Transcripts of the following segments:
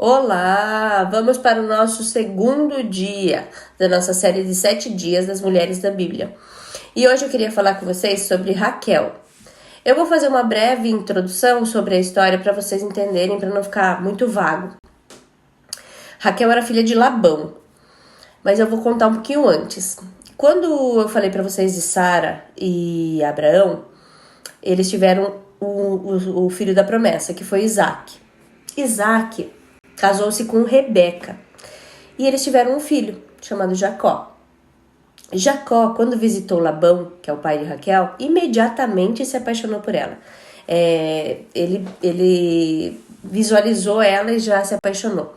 Olá! Vamos para o nosso segundo dia da nossa série de 7 dias das mulheres da Bíblia. E hoje eu queria falar com vocês sobre Raquel. Eu vou fazer uma breve introdução sobre a história para vocês entenderem, para não ficar muito vago. Raquel era filha de Labão, mas eu vou contar um pouquinho antes. Quando eu falei para vocês de Sara e Abraão, eles tiveram o filho da promessa, que foi Isaac. Isaac casou-se com Rebeca e eles tiveram um filho chamado Jacó. Jacó, quando visitou Labão, que é o pai de Raquel, imediatamente se apaixonou por ela. Ele visualizou ela e já se apaixonou.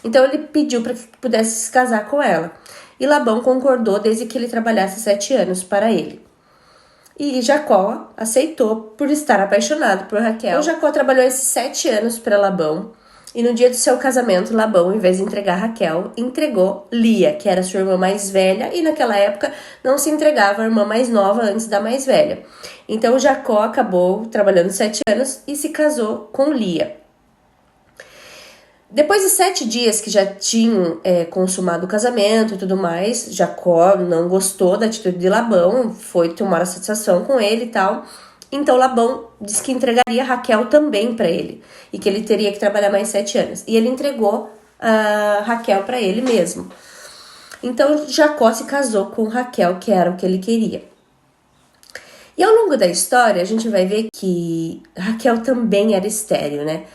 Então ele pediu para que pudesse se casar com ela. E Labão concordou desde que ele trabalhasse 7 anos para ele. E Jacó aceitou por estar apaixonado por Raquel. Então Jacó trabalhou esses 7 anos para Labão. E no dia do seu casamento, Labão, em vez de entregar Raquel, entregou Lia, que era sua irmã mais velha, e naquela época não se entregava a irmã mais nova antes da mais velha. Então Jacó acabou trabalhando 7 anos e se casou com Lia. Depois de 7 dias que já tinham consumado o casamento e tudo mais, Jacó não gostou da atitude de Labão, foi tomar a satisfação com ele e tal. Então Labão disse que entregaria Raquel também para ele e que ele teria que trabalhar mais 7 anos. E ele entregou Raquel para ele mesmo. Então Jacó se casou com Raquel, que era o que ele queria. E ao longo da história a gente vai ver que Raquel também era estéril, né?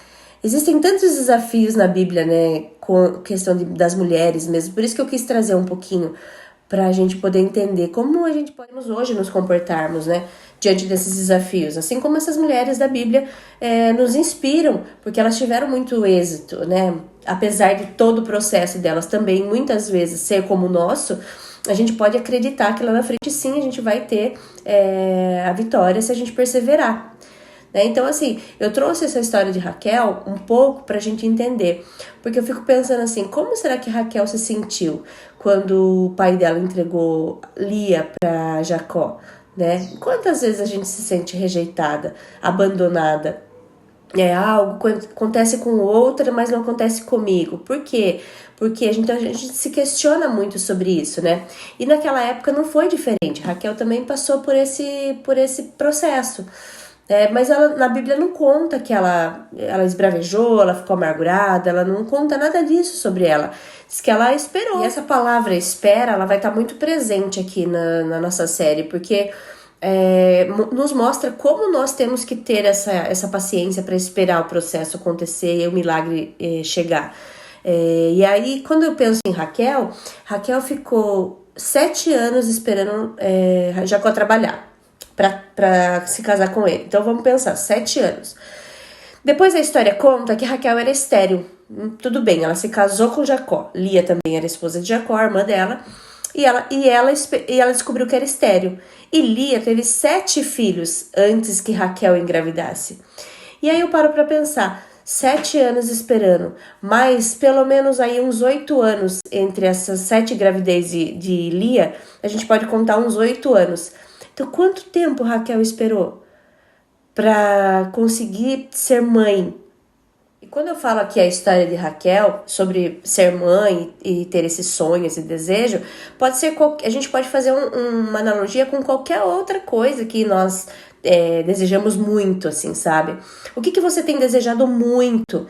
Existem tantos desafios na Bíblia, né, com a questão das mulheres mesmo. Por isso que eu quis trazer um pouquinho para a gente poder entender como a gente pode hoje nos comportarmos, né, diante desses desafios. Assim como essas mulheres da Bíblia nos inspiram, porque elas tiveram muito êxito, né? Apesar de todo o processo delas também, muitas vezes, ser como o nosso, a gente pode acreditar que lá na frente, sim, a gente vai ter a vitória se a gente perseverar. Então, assim, eu trouxe essa história de Raquel um pouco pra gente entender, porque eu fico pensando assim, como será que Raquel se sentiu quando o pai dela entregou Lia pra Jacó, né? Quantas vezes a gente se sente rejeitada, abandonada? Algo que acontece com outra, mas não acontece comigo. Por quê? Porque a gente se questiona muito sobre isso, né? E naquela época não foi diferente. Raquel também passou por esse processo. Mas ela, na Bíblia não conta que ela esbravejou, ela ficou amargurada, ela não conta nada disso sobre ela. Diz que ela esperou. E essa palavra espera, ela vai estar muito presente aqui na nossa série, porque nos mostra como nós temos que ter essa paciência para esperar o processo acontecer e o milagre chegar. E aí, quando eu penso em Raquel ficou 7 anos esperando Jacó trabalhar para se casar com ele. Então vamos pensar, 7 anos. Depois a história conta que Raquel era estéril. Tudo bem, ela se casou com Jacó. Lia também era esposa de Jacó, a irmã dela. E ela descobriu que era estéril. E Lia teve 7 filhos antes que Raquel engravidasse. E aí eu paro para pensar, 7 anos esperando, mas pelo menos aí uns 8 anos entre essas 7 gravidez de Lia, a gente pode contar uns 8 anos. Então, quanto tempo Raquel esperou para conseguir ser mãe? E quando eu falo aqui a história de Raquel, sobre ser mãe e ter esse sonho, esse desejo, pode ser a gente pode fazer uma analogia com qualquer outra coisa que nós desejamos muito, assim, sabe? O que você tem desejado muito?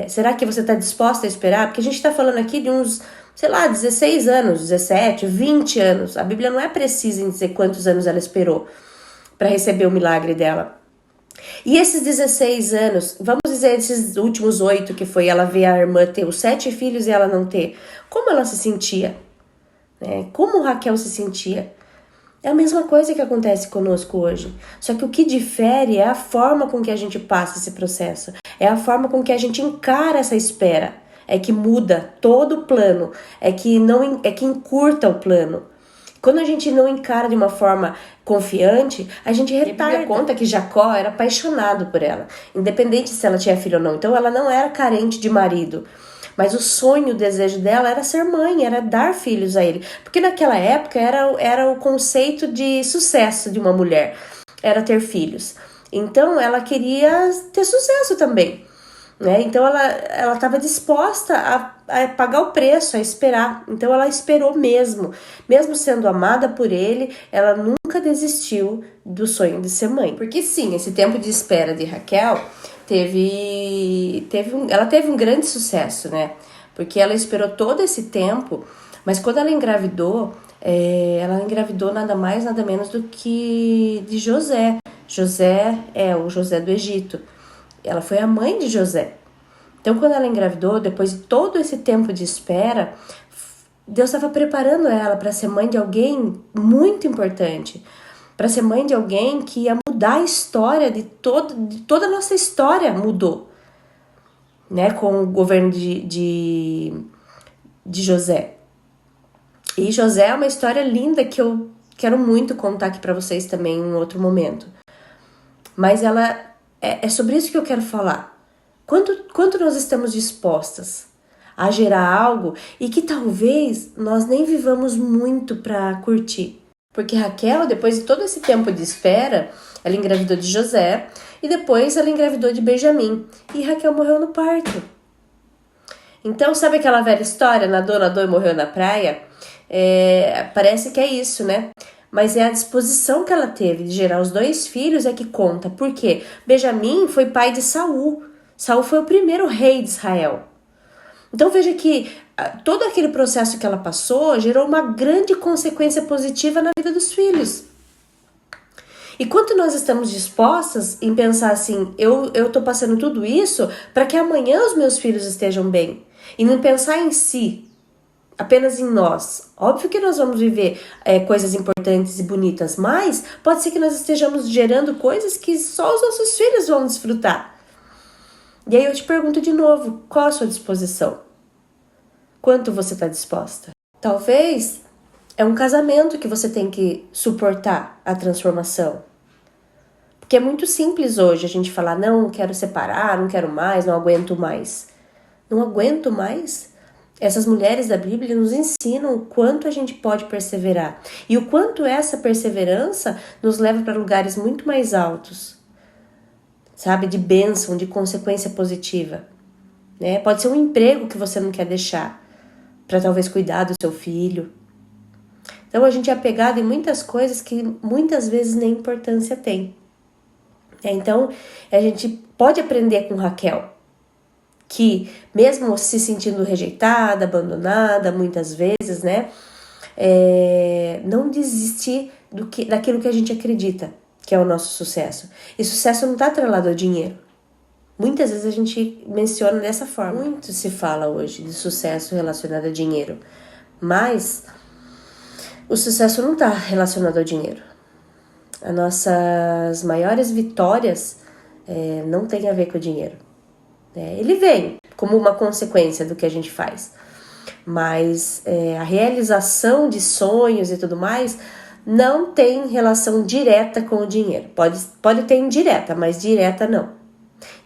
Será que você está disposta a esperar? Porque a gente está falando aqui de uns, 16 anos, 17, 20 anos. A Bíblia não é precisa em dizer quantos anos ela esperou para receber o milagre dela. E esses 16 anos, vamos dizer esses últimos 8, que foi ela ver a irmã ter os 7 filhos e ela não ter. Como ela se sentia? Como Raquel se sentia? É a mesma coisa que acontece conosco hoje. Só que o que difere é a forma com que a gente passa esse processo. É a forma com que a gente encara essa espera. É que muda todo o plano. É que encurta o plano. Quando a gente não encara de uma forma confiante, a gente retarda. A Bíblia conta que Jacó era apaixonado por ela, independente se ela tinha filho ou não. Então ela não era carente de marido. Mas o sonho, o desejo dela era ser mãe, era dar filhos a ele. Porque naquela época era o conceito de sucesso de uma mulher, era ter filhos. Então ela queria ter sucesso também. né? Então ela estava disposta a pagar o preço, a esperar. Então ela esperou mesmo sendo amada por ele, ela nunca desistiu do sonho de ser mãe. Porque sim, esse tempo de espera de Raquel ela teve um grande sucesso, né? Porque ela esperou todo esse tempo, mas quando ela engravidou nada mais, nada menos do que de José. José é o José do Egito. Ela foi a mãe de José. Então, quando ela engravidou, depois de todo esse tempo de espera, Deus estava preparando ela para ser mãe de alguém muito importante, para ser mãe de alguém que ia mudar a história de toda a nossa história mudou, né, com o governo de José. E José é uma história linda que eu quero muito contar aqui para vocês também em outro momento. Mas ela é sobre isso que eu quero falar. Quanto nós estamos dispostas a gerar algo e que talvez nós nem vivamos muito para curtir. Porque Raquel, depois de todo esse tempo de espera, ela engravidou de José e depois ela engravidou de Benjamim. E Raquel morreu no parto. Então, sabe aquela velha história, nadou e morreu na praia? Parece que é isso, né? Mas é a disposição que ela teve de gerar os 2 filhos é que conta. Por quê? Benjamim foi pai de Saul. Saul foi o primeiro rei de Israel. Então veja que todo aquele processo que ela passou gerou uma grande consequência positiva na vida dos filhos. E quanto nós estamos dispostas em pensar assim, eu tô passando tudo isso para que amanhã os meus filhos estejam bem. E não pensar em si, apenas em nós. Óbvio que nós vamos viver coisas importantes e bonitas, mas pode ser que nós estejamos gerando coisas que só os nossos filhos vão desfrutar. E aí eu te pergunto de novo, qual a sua disposição? Quanto você está disposta? Talvez é um casamento que você tem que suportar a transformação. Porque é muito simples hoje a gente falar, não, quero separar, não quero mais, não aguento mais. Não aguento mais? Essas mulheres da Bíblia nos ensinam o quanto a gente pode perseverar. E o quanto essa perseverança nos leva para lugares muito mais altos. Sabe? De bênção, de consequência positiva. Né? Pode ser um emprego que você não quer deixar. Para talvez cuidar do seu filho. Então a gente é apegado em muitas coisas que muitas vezes nem importância tem. Então a gente pode aprender com Raquel. Que mesmo se sentindo rejeitada, abandonada, muitas vezes, né? Não desistir daquilo que a gente acredita que é o nosso sucesso. E sucesso não está atrelado ao dinheiro. Muitas vezes a gente menciona dessa forma. Muito se fala hoje de sucesso relacionado a dinheiro. Mas o sucesso não está relacionado ao dinheiro. As nossas maiores vitórias não tem a ver com o dinheiro. Ele vem como uma consequência do que a gente faz. Mas a realização de sonhos e tudo mais não tem relação direta com o dinheiro. Pode ter indireta, mas direta não.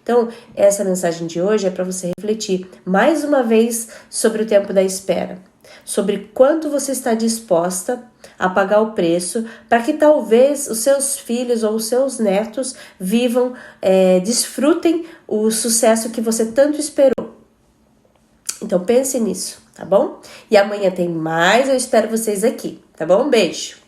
Então, essa mensagem de hoje é para você refletir mais uma vez sobre o tempo da espera. Sobre quanto você está disposta a pagar o preço para que talvez os seus filhos ou os seus netos vivam, desfrutem o sucesso que você tanto esperou. Então pense nisso, tá bom? E amanhã tem mais, eu espero vocês aqui, tá bom? Um beijo!